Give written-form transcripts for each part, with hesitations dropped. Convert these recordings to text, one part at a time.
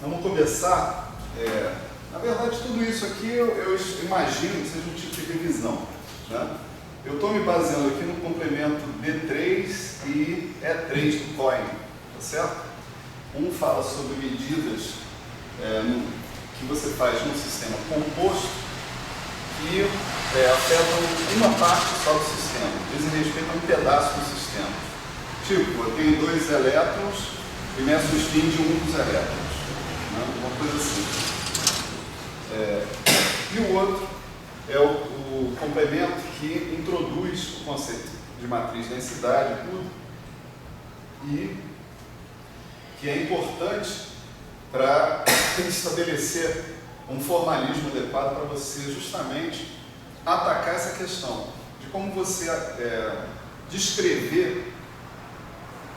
Vamos começar, na verdade tudo isso aqui eu imagino que seja um tipo de revisão, né? Eu estou me baseando aqui no complemento D3 e E3 do COIN, tá certo? Um fala sobre medidas que você faz num sistema composto que afetam uma parte só do sistema, dizem respeito a um pedaço do sistema. Tipo, eu tenho 2 elétrons e meço o spin de um dos elétrons, né? Uma coisa assim. E o outro é o complemento que introduz o conceito de matriz densidade e tudo, e que é importante para estabelecer um formalismo adequado para você justamente atacar essa questão de como você descrever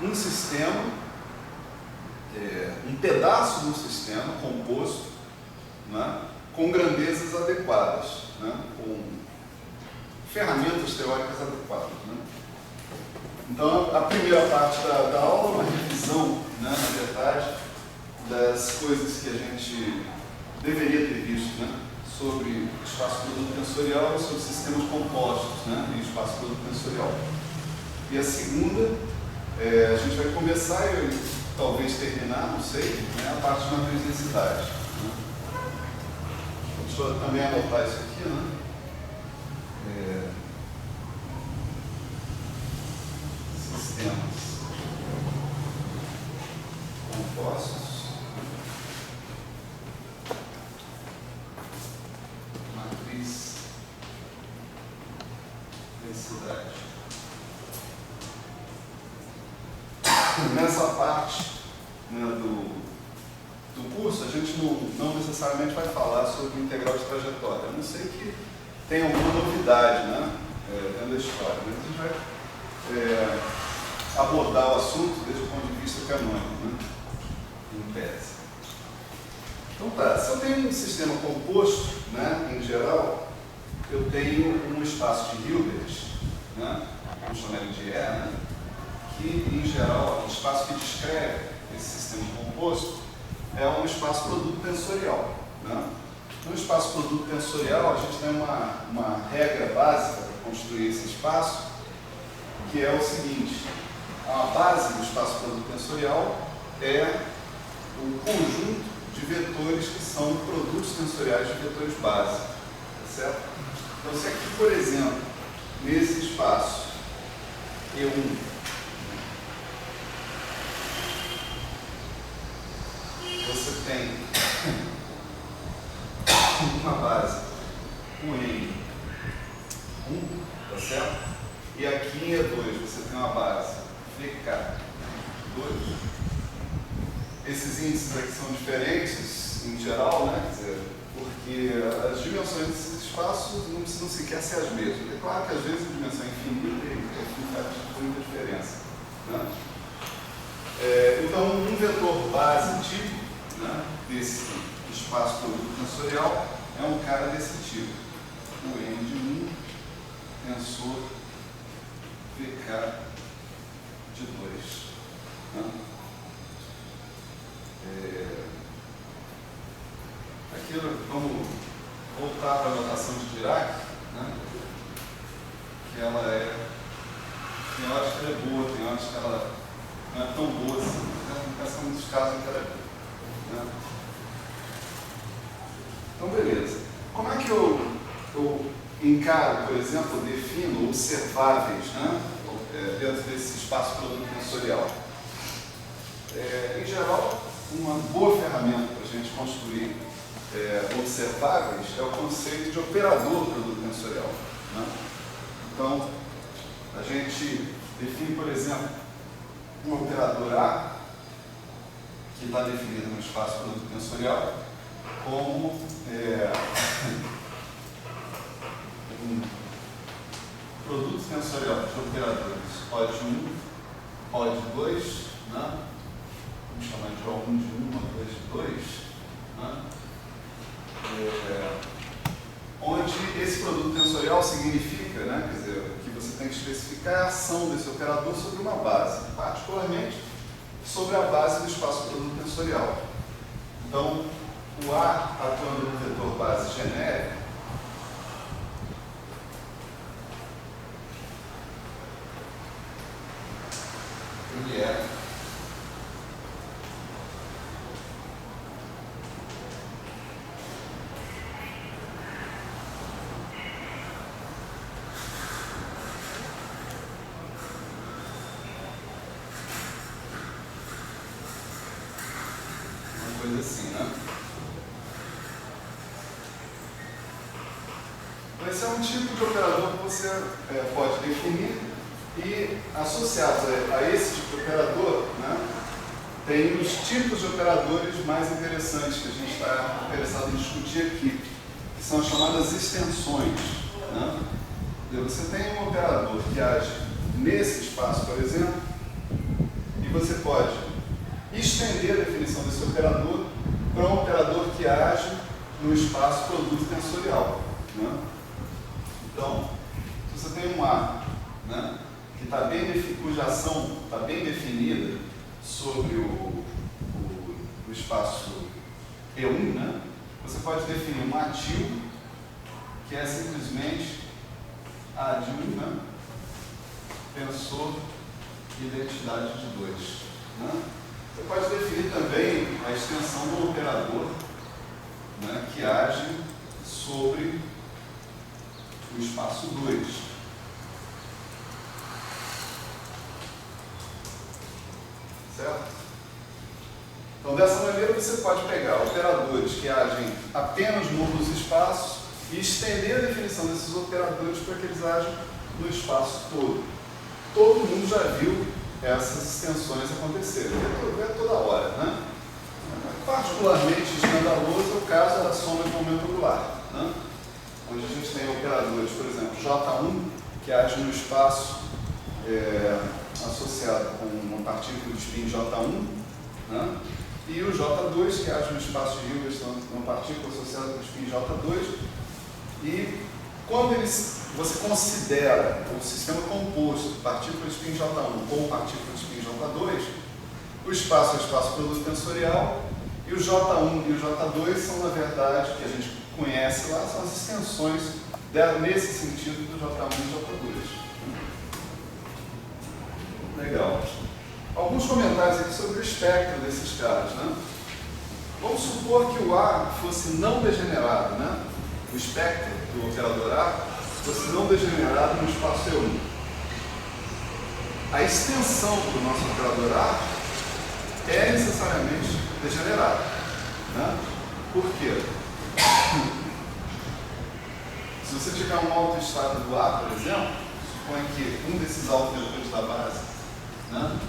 um sistema, um pedaço do sistema composto, né, com grandezas adequadas, né, com ferramentas teóricas adequadas, né. Então, a primeira parte da aula é uma revisão, né, na verdade, das coisas que a gente deveria ter visto, né, sobre espaço-produto tensorial e sobre sistemas compostos, né, em espaço-produto tensorial. E a segunda, a gente vai começar e talvez terminar, não sei, né, a parte de matriz densidade. Né. Deixa eu também anotar isso aqui, né. Sistemas compostos, matriz densidade. Nessa parte, né, do curso, a gente não necessariamente vai falar sobre integral de trajetória, a não ser que tenha alguma novidade, né, dentro da história. Mas a gente vai abordar o assunto desde o ponto de vista canônico, né, em tese. Então tá, se eu tenho um sistema composto, né, em geral, eu tenho um espaço de Hilbert, né, vamos chamar ele de E, né, que em geral, o espaço que descreve esse sistema composto é um espaço produto tensorial, né. No espaço produto tensorial, a gente tem uma regra básica para construir esse espaço, que é o seguinte: a base do espaço produto tensorial é o conjunto de vetores que são produtos tensoriais de vetores base, tá certo? Então, se aqui, por exemplo, nesse espaço E1, você tem uma base, o N1, tá certo? E aqui em E2 você tem uma base VK2. Esses índices aqui são diferentes em geral, né? Quer dizer, porque as dimensões desses espaços não precisam sequer ser as mesmas. É claro que às vezes a dimensão é infinita e faz muita diferença, né? Então, um vetor base típico, né, desse espaço produto tensorial é um cara desse tipo. O N de 1 tensor VK de 2. Né? Aqui vamos voltar para a notação de Dirac, né? Que ela tem horas que ela é boa, tem horas que ela não é tão boa assim, né? São muitos casos em que ela é boa. Né? Então, beleza. Como é que eu encaro, por exemplo, defino observáveis, né, dentro desse espaço produto tensorial? Em geral, uma boa ferramenta para a gente construir observáveis é o conceito de operador produto tensorial. Né? Então, a gente define, por exemplo, um operador A, que está definido no espaço produto tensorial, como um produto tensorial de operadores OD 1, OD 2, né? Vamos chamar de O1 de 1, O2 de 2, né? Onde esse produto tensorial significa, né, quer dizer, que você tem que especificar a ação desse operador sobre uma base, particularmente sobre a base do espaço produto tensorial. Então, o A atuando no vetor base genérico, ele é uma coisa assim, né? Esse é um tipo de operador que você pode definir e, associados a esse tipo de operador, né, tem os tipos de operadores mais interessantes que a gente está interessado em discutir aqui, que são as chamadas extensões. Né? Você tem um operador que age nesse espaço, por exemplo, e você pode estender a definição desse operador para um operador que age no espaço produto tensorial. Né? Então, se você tem um A, né, que está cuja ação está bem definida sobre o espaço E1, né, você pode definir um ATIL, que é simplesmente A de 1, né, tensor identidade de 2. Né? Você pode definir também a extensão do operador, né, que age sobre o espaço 2. Certo? Então, dessa maneira, você pode pegar operadores que agem apenas num dos espaços e estender a definição desses operadores para que eles agem no espaço todo. Todo mundo já viu essas extensões acontecerem, é toda hora, né? Particularmente escandaloso é o caso da soma de momento angular, né? Onde a gente tem operadores, por exemplo, J1, que age no espaço associado com uma partícula de spin J1, né? E o J2, que age no espaço de Hilbert, uma partícula associada com o spin J2. E quando você considera o sistema composto de partícula de spin J1 com partícula de spin J2, o espaço é o espaço produto tensorial, e o J1 e o J2 são, na verdade, que a gente conhece lá, são as extensões nesse sentido do J1 e J2. Legal. Alguns comentários aqui sobre o espectro desses caras, né? Vamos supor que o A fosse não degenerado, né? O espectro do operador A fosse não degenerado no espaço E1. A extensão do nosso operador A é necessariamente degenerada, né? Por quê? Se você tiver um autoestado do A, por exemplo, suponha que um desses autovetores da base, né,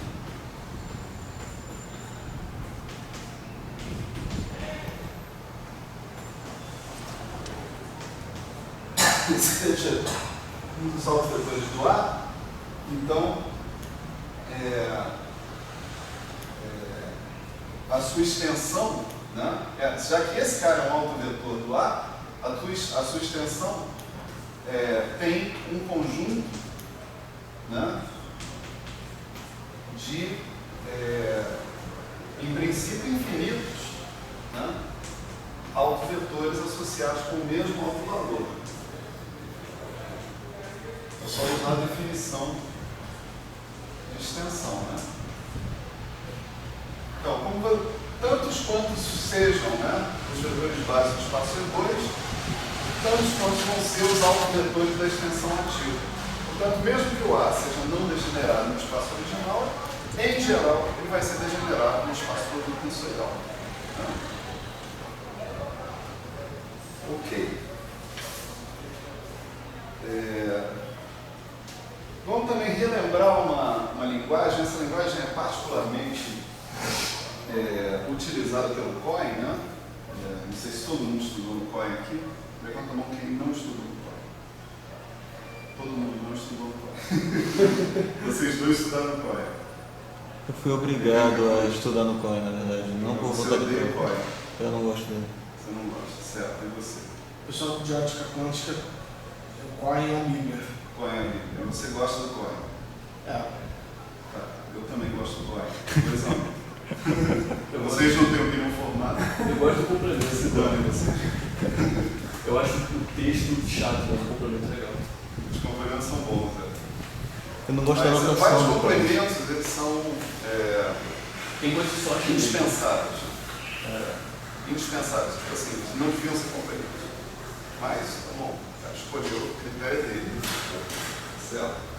seja um dos autovetores do A, então a sua extensão, né, já que esse cara é um autovetor do A, a sua extensão tem um conjunto, né, de, em princípio, infinitos, né, autovetores associados com o mesmo autovalor. É só usar a definição de extensão, né? Então, tantos quantos sejam, né, os vetores básicos do espaço E2, tantos quantos vão ser os autovetores da extensão ativa. Portanto, mesmo que o A seja não degenerado no espaço original, em geral, ele vai ser degenerado no espaço produto tensorial. Né? Ok. Vamos também relembrar uma linguagem. Essa linguagem é particularmente utilizada pelo Cohen, né? Não sei se todo mundo estudou no Cohen aqui. Levanta a mão quem não estudou no Cohen. Todo mundo não estudou no Cohen. Vocês dois estudaram no Cohen. Eu fui obrigado a estudar no Cohen, na verdade. Não por vontade de Cohen. Eu não gosto dele. Você não gosta, certo? E você? Pessoal de ótica quântica, o Cohen é a Bíblia. Cohen é a Bíblia. Você gosta do Cohen? É. Tá. Eu também gosto do Cohen. Por exemplo. Vocês não têm opinião formada? Eu gosto do complemento. Se dane você. Eu acho o texto chato, mas o complemento é legal. Os complementos são bons, né? Eu não gosto da Mas notação. vários do complementos, eles são Tem coisa que só acha indispensáveis. Indispensáveis. Tipo assim, não deviam ser complementos. Mas, tá bom, o cara escolheu o critério dele. Certo?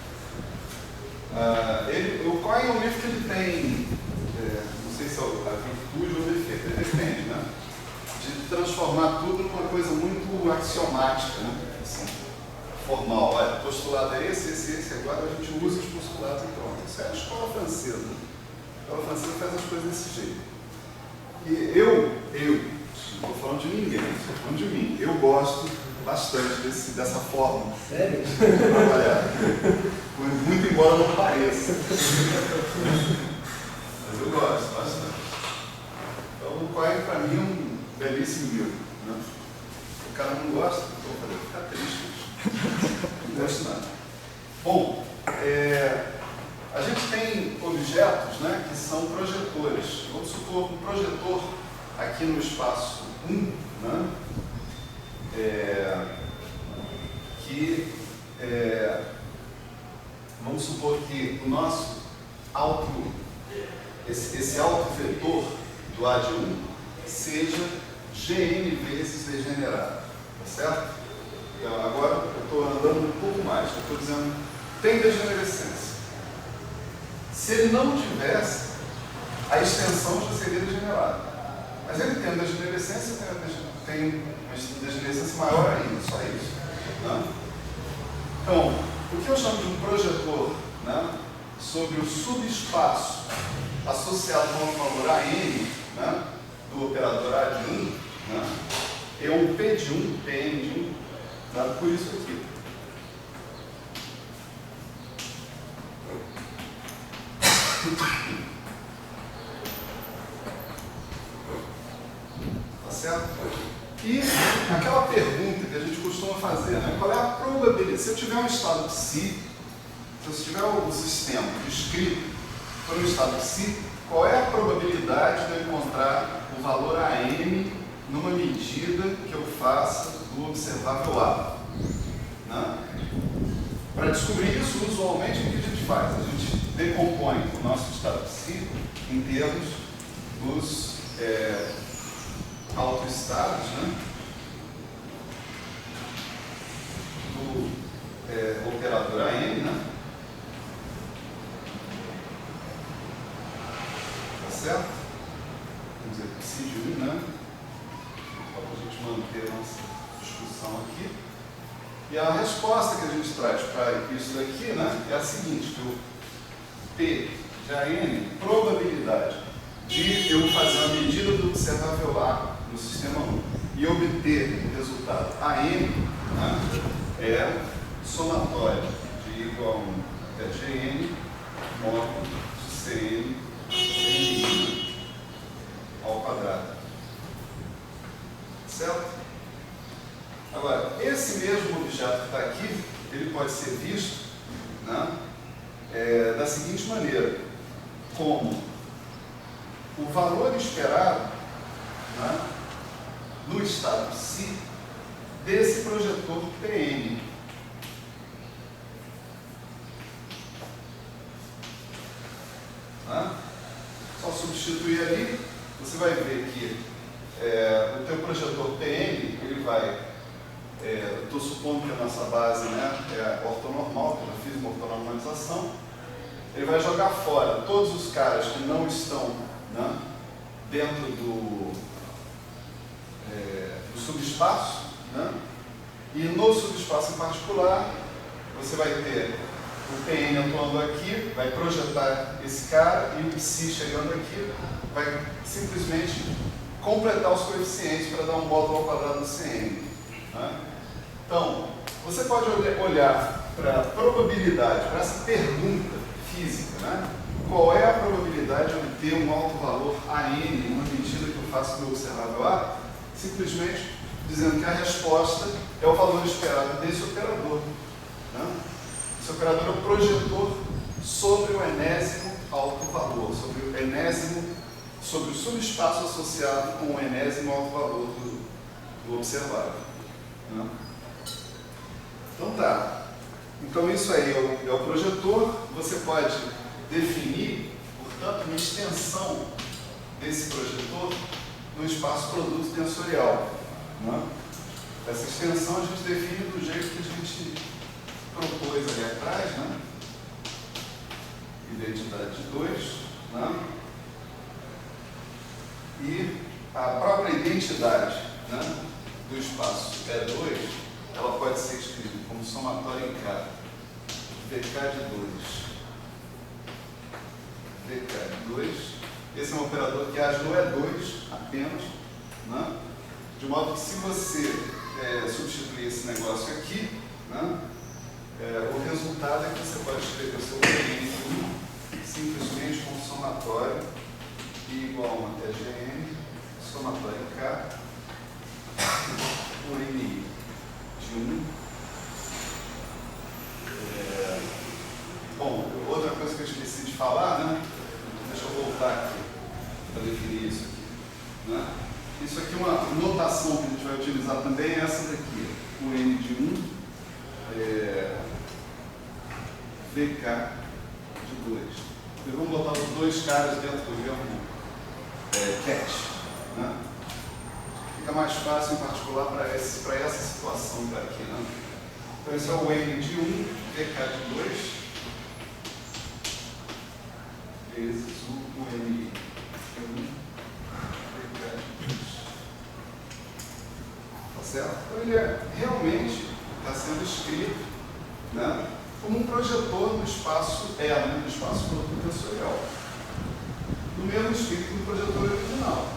O Cohen é um livro que ele tem, não sei se é a virtude ou o defeito, ele depende, né? De transformar tudo numa coisa muito axiomática, né? Assim, formal. Olha, o postulado é esse, agora a gente usa os postulados e pronto. Isso é a escola francesa. A escola francesa faz as coisas desse jeito. E eu não estou falando de ninguém, estou falando de mim. Eu gosto bastante dessa forma. Sério? De trabalhar. Muito embora não pareça. Mas eu gosto bastante. Então, o Cohen, para mim, é um belíssimo livro. Né? O cara não gosta, então eu falei, fica triste. Não gosto nada. Bom, a gente tem objetos, né, que são projetores. Vamos supor um projetor aqui no espaço 1, né, vamos supor que o nosso esse autovetor do A de 1 seja Gn vezes degenerado, tá certo? Então, agora eu estou andando um pouco mais, eu estou dizendo, tem degenerescência. Se ele não tivesse, a extensão já seria degenerada. Mas ele tem a degenerescência, tem uma degenerescência maior ainda, só isso. Né? Então, o que eu chamo de um projetor, né, sobre o subespaço associado com o valor AN, né, do operador A de 1, né, é um P de 1, Pn de 1, dado por isso aqui. Tá certo? E aquela pergunta que a gente costuma fazer, né? Qual é a probabilidade? Se eu tiver um estado psi, se eu tiver o sistema descrito por um estado psi, qual é a probabilidade de eu encontrar o valor AM numa medida que eu faça do observável A? Né? Para descobrir isso, usualmente, o que a gente faz? A gente decompõe o nosso estado psi em termos dos autoestados, né, do operador AM, né? Tá certo? Vamos dizer, psi de 1, né? Só para a gente manter a nossa discussão aqui. E a resposta que a gente traz para isso daqui, né, é a seguinte, que o P de AN, probabilidade de eu fazer uma medida do observável A no sistema 1 e obter o resultado AM, né, é somatório de igual a 1 até Gn módulo de Cn ao quadrado. Certo? Agora, esse mesmo objeto que está aqui, ele pode ser visto, né, da seguinte maneira, como o valor esperado, né, no estado psi desse projetor Pn. Né? Só substituir ali, você vai ver que o teu projetor Pn, ele vai, estou supondo que a nossa base, né, é ortonormal, que eu já fiz uma ortonormalização, ele vai jogar fora todos os caras que não estão, né, dentro do subespaço, né? E no subespaço em particular, você vai ter o Pn atuando aqui, vai projetar esse cara, e o Psi chegando aqui, vai simplesmente completar os coeficientes para dar um módulo ao quadrado do Cn. Né? Então, você pode olhar para a probabilidade, para essa pergunta física, né? Qual é a probabilidade de obter um alto valor AN em uma medida que eu faço do observável A? Simplesmente dizendo que a resposta é o valor esperado desse operador. Né? Esse operador é o projetor sobre o enésimo alto valor, sobre o enésimo sobre o subespaço associado com o enésimo alto valor do observado. Né? Então tá. Então isso aí é o projetor. Você pode definir, portanto, uma extensão desse projetor no espaço produto tensorial. Né? Essa extensão a gente define do jeito que a gente propôs ali atrás, né? Identidade 2, né? E a própria identidade, né, do espaço E2, ela pode ser escrita como somatório em K, VK de 2. VK de 2. Esse é um operador que age no E2 apenas, né? De modo que se você substituir esse negócio aqui, né, o resultado é que você pode escrever o seu PN1 simplesmente como somatório I igual a 1 até GN, somatório em K, o NI de 1. Bom, outra coisa que eu esqueci de falar, né? Deixa eu voltar aqui para definir isso aqui. Né? Isso aqui é uma notação que a gente vai utilizar também, é essa daqui. O N de 1, VK de 2. E vamos botar os dois caras dentro do mesmo cat. Né? Fica mais fácil, em particular, para essa situação daqui. Né? Então, esse é o N de 1, VK de 2, vezes o N de 1, VK de 2. Tá certo? Então, ele realmente está sendo escrito, né, como um projetor no espaço no espaço produto tensorial. Do mesmo espírito do projetor original.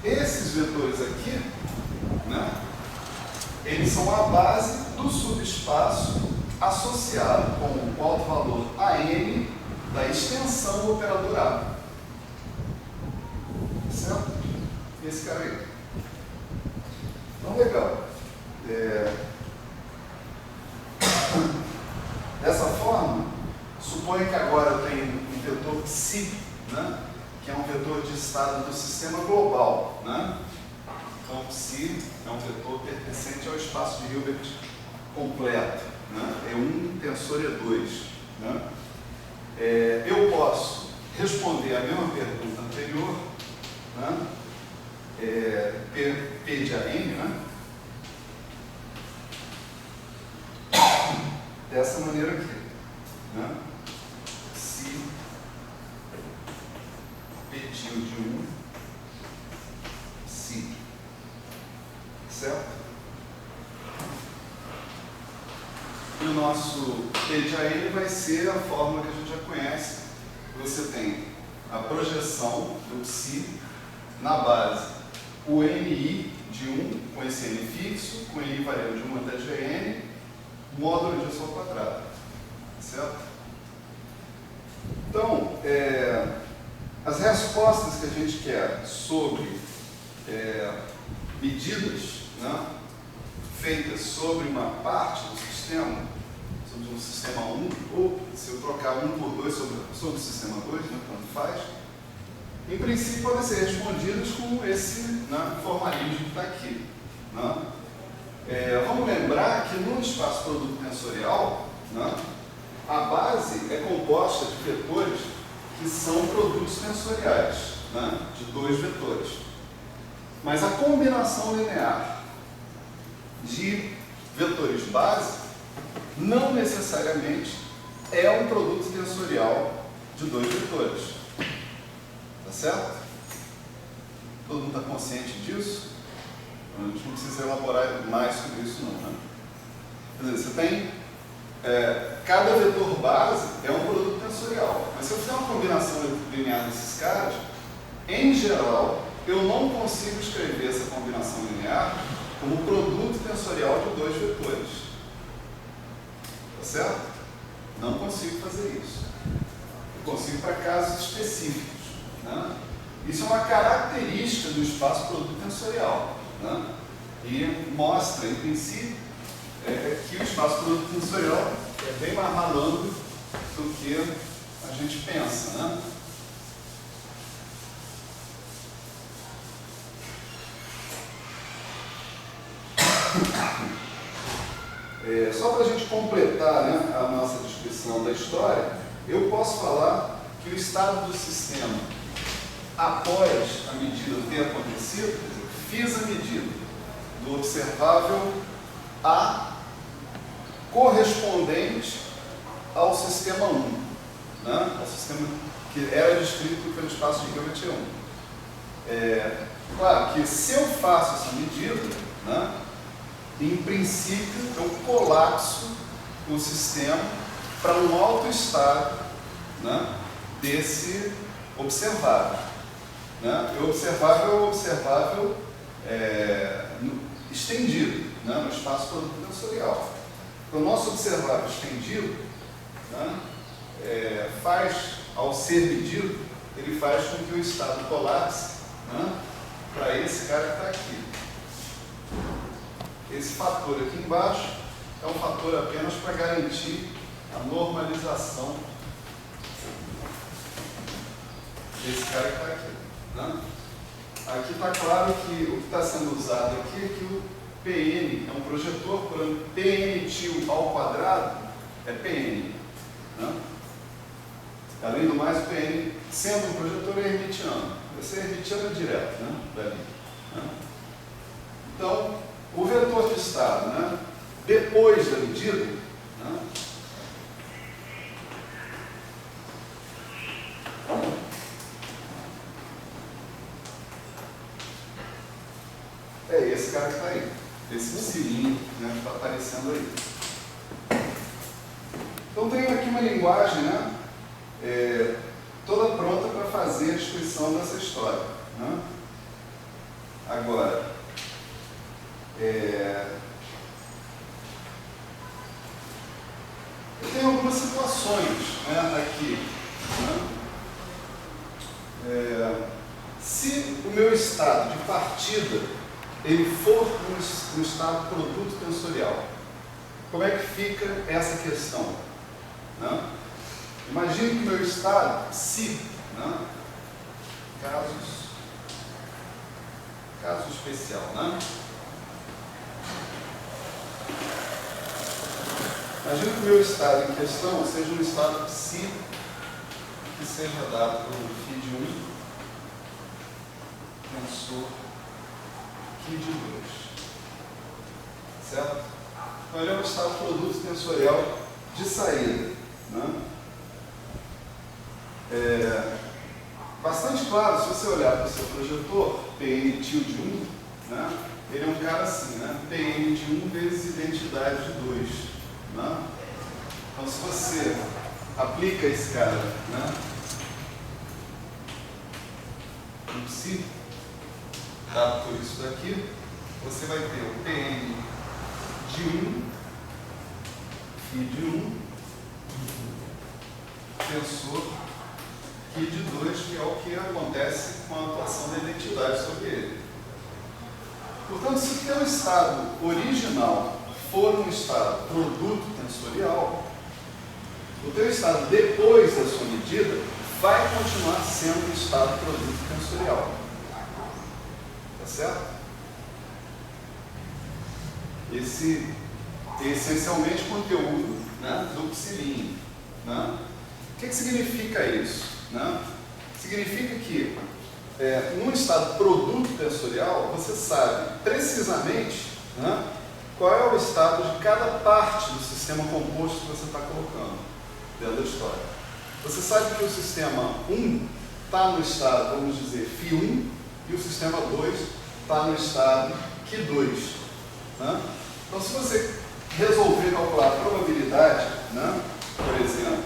Esses vetores aqui, né, eles são a base do subespaço associado com o alto valor AN da extensão do operador A. Certo? Esse cara aí. Então, legal. Dessa forma, suponha que agora eu tenho um vetor psi, né, que é um vetor de estado do sistema global. Né? Então, psi é um vetor pertencente ao espaço de Hilbert completo. Né? E1 tensor E2. Né? Eu posso responder a mesma pergunta anterior, né? P de AN, né? Dessa maneira aqui. Né? Se pediu de 1, se. Certo? E o nosso P de AN vai ser a fórmula que a gente já conhece. Você tem a projeção do psi na base, o NI de 1 com esse N fixo, com NI variando de 1 até GN, módulo de direção ao quadrado. Certo? Então, as respostas que a gente quer sobre medidas, né, feitas sobre uma parte do sistema, sobre um sistema 1, ou se eu trocar 1 por 2 sobre o sistema 2, né, tanto faz, em princípio podem ser respondidas com esse, né, formalismo que está aqui. Né? Vamos lembrar que no espaço produto tensorial, né, a base é composta de vetores que são produtos tensoriais, né, de dois vetores. Mas a combinação linear de vetores base não necessariamente é um produto tensorial de dois vetores. Tá certo? Todo mundo está consciente disso? A gente não precisa elaborar mais sobre isso não, né? Quer dizer, você tem cada vetor base é um produto tensorial. Mas se eu fizer uma combinação linear desses caras, em geral, eu não consigo escrever essa combinação linear como produto tensorial de dois vetores. Tá certo? Não consigo fazer isso. Eu consigo para casos específicos. Né? Isso é uma característica do espaço produto tensorial. Né? E mostra, em princípio, que o espaço produto tensorial é bem mais malandro do que a gente pensa. Né? Só para a gente completar, né, a nossa descrição da história, eu posso falar que o estado do sistema, após a medida ter acontecido, fiz a medida do observável A correspondente ao sistema 1, né, ao sistema que era descrito pelo espaço de Hilbert 1. Claro que se eu faço essa medida, né, em princípio eu colapso o sistema para um alto estado, né, desse observável. Né? O observável é o observável estendido, né, no espaço produto tensorial. Então, o nosso observável estendido, né, faz, ao ser medido, ele faz com que o estado colapse, né, para esse cara que está aqui. Esse fator aqui embaixo é um fator apenas para garantir a normalização desse cara que está aqui. Né? Aqui está claro que o que está sendo usado aqui é que o PN é um projetor, por PN til ao quadrado é PN. Né? Além do mais, o PN, sendo um projetor, é hermitiano. Esse é hermitiano direto, né? Dali. Né? Então, o vetor de estado, né, depois da medida, né, é esse cara que está aí, esse cilindro, né, que está aparecendo aí. Então, tenho aqui uma linguagem, né, toda pronta para fazer a descrição dessa história. Né? Agora, eu tenho algumas situações, né, aqui. Né? Se o meu estado de partida ele for um estado produto tensorial, como é que fica essa questão? Né? Imagine que o meu estado, se, né, caso especial, né? Imagina que o meu estado em questão seja um estado psi que seja dado por φ de 1 tensor φ de 2. Certo? Então ele é um estado produto tensorial de saída. Né? Bastante claro, se você olhar para o seu projetor, PN til de 1, né? Ele é um cara assim, né? PN de 1 vezes identidade de 2. Né? Então, se você aplica esse cara, né, no psi, dado por isso daqui, você vai ter o PN de 1, φ de 1, tensor φ de 2, que é o que acontece com a atuação da identidade sobre ele. Portanto, se o teu estado original for um estado produto tensorial, o teu estado depois da sua medida vai continuar sendo um estado produto tensorial. Tá certo? Esse é essencialmente o conteúdo, né, do psilínio. Né? O que significa isso? Né? Significa que num estado produto tensorial, você sabe precisamente, né, qual é o estado de cada parte do sistema composto que você está colocando dentro da história. Você sabe que o sistema 1 está no estado, vamos dizer, φ1, e o sistema 2 está no estado Q2. Né? Então, se você resolver calcular a probabilidade, né, por exemplo,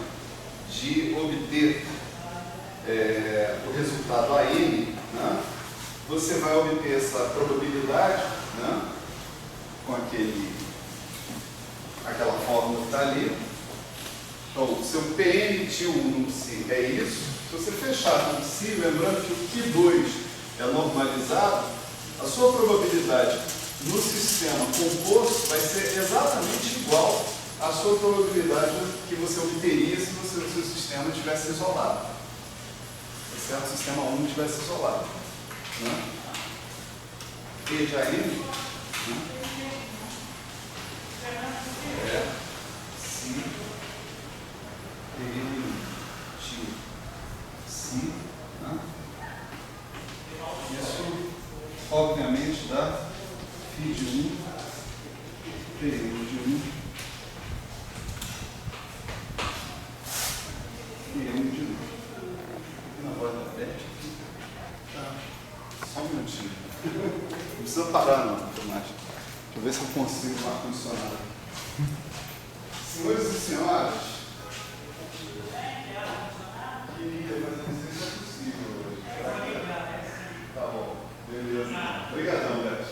de obter o resultado AM, né, você vai obter essa probabilidade, né, com aquela fórmula que está ali. Então, o seu PN til 1 no psi é isso. Se você fechar com o psi, lembrando que o Q2 é normalizado, a sua probabilidade no sistema composto vai ser exatamente igual à sua probabilidade que você obteria se o seu sistema tivesse isolado. Se o sistema 1 tivesse isolado. Né? E de AM, né, obviamente, dá φ de 1, Pn de 1, Pn de 1. Na voz da Beth aqui. Tá. Só um minutinho. Não precisa parar não, Tomate. Deixa eu ver se eu consigo o ar-condicionado. Senhores e senhoras, queria, mas não sei se é possível hoje. Tá bom, beleza. Obrigadão, Beto.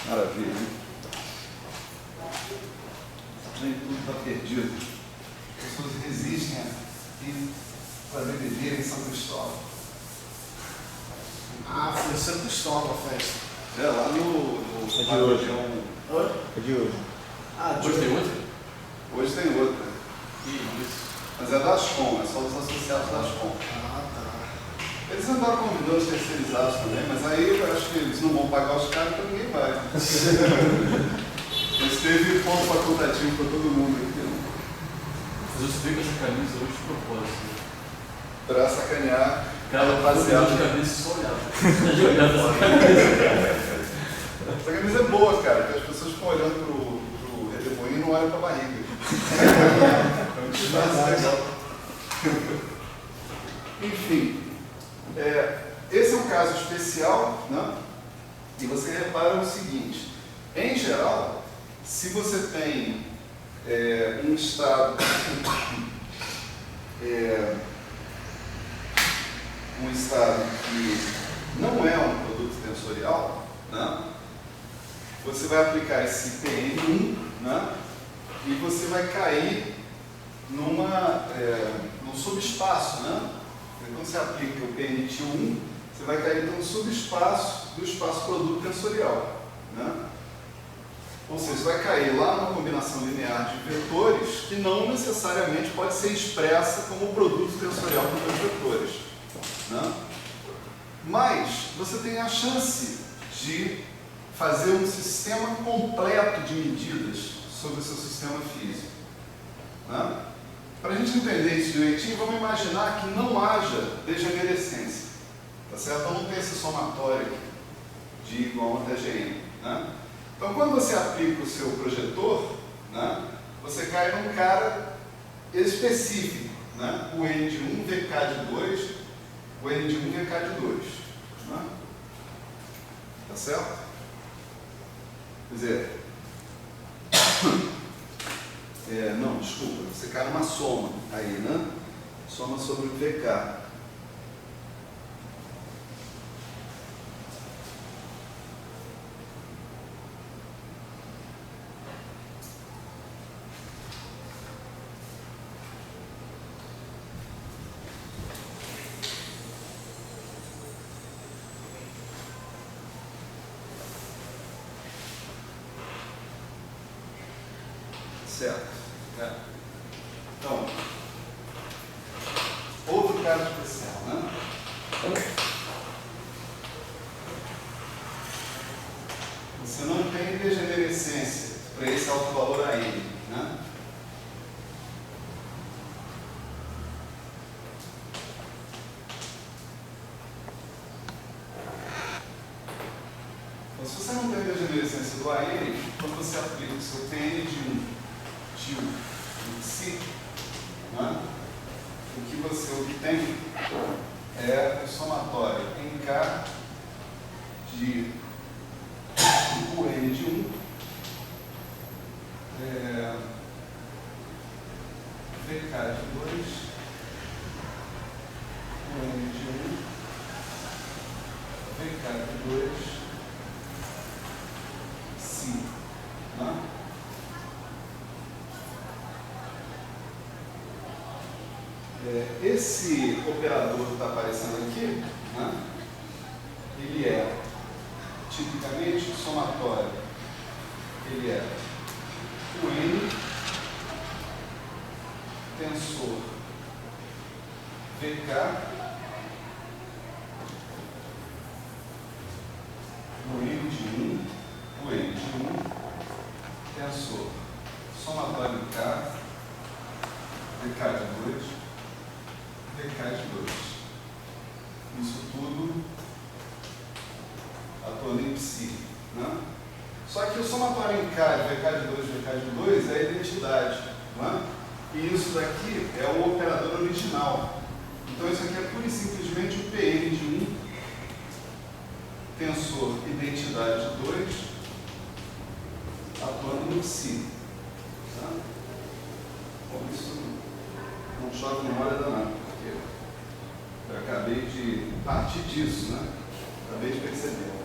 Maravilha, hein? Nem tudo está perdido. As pessoas resistem a fazer viver em São Cristóvão. Ah, foi em São Cristóvão a festa. É, lá no É de hoje. Oi? É de hoje. Ah, Hoje tem outra? Hoje tem outra. Que isso. Mas é da Ascom, é só os associados da Ascom. Ah, tá. Eles andaram convidando os terceirizados também, mas aí eu acho que eles não vão pagar os caras, então ninguém vai. Eles teve ponto facultativo para todo mundo aqui, né? Mas eu com essa camisa hoje de propósito. Para sacanear Cara, a rapaziada de rapaziada. cabeça só olhava. Essa camisa. Essa camisa é boa, cara, porque as pessoas ficam olhando pro redemoinho e não olham para a barriga. É um disfarce legal. Enfim, esse é um caso especial, né? E você repara o seguinte: em geral, se você tem um estado, que não é um produto tensorial, né? Você vai aplicar esse PN1, né? E você vai cair num subespaço, né? Quando você aplica o PNT1, você vai cair num subespaço do espaço produto tensorial, né? Ou seja, você vai cair lá numa combinação linear de vetores que não necessariamente pode ser expressa como produto tensorial com dois vetores, né? Mas você tem a chance de fazer um sistema completo de medidas sobre o seu sistema físico, né? Para a gente entender isso direitinho, vamos imaginar que não haja degenerescência, tá certo? Então não tem esse somatório aqui de igual até GN, né? Então quando você aplica o seu projetor, né, você cai num cara específico, né? O N de 1, VK de 2, o N de 1, VK de 2, né? Tá certo? Quer dizer, não, desculpa, você cai numa soma aí, né? Soma sobre o VK. Certo. Então, outro caso especial, né? Você não tem degenerescência para esse alto valor AM, né? Então, se você não tem degenerescência do AM, quando você aplica o seu PN de 1 tio em si, né? O que você obtém é o somatório em K de o N de 1 VK de 2 o N de 1 VK de 2 sim, né? Esse operador que está aparecendo aqui, né, ele é tipicamente somatório, ele é o N tensor VK o N de 1, o N de 1 tensor somatório K VK de 2 VK de 2. Isso tudo atuando em psi. Né? Só que o somatório em K, VK de 2, VK de 2 é a identidade. Né? E isso daqui é o operador original. Então isso aqui é pura e simplesmente o PN de 1, tensor identidade de 2, atuando no psi. Tá? Bom, isso não choca memória danada, porque eu acabei de partir disso, né? Acabei de perceber.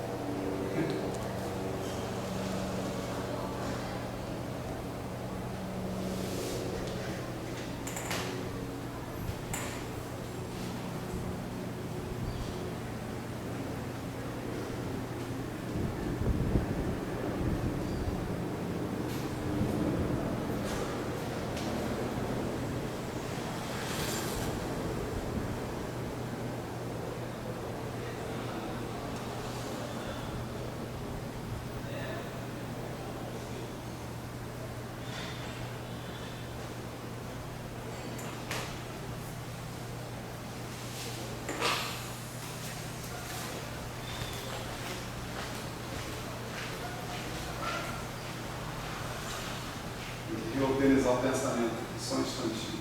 Reorganizar o pensamento, só um instantinho.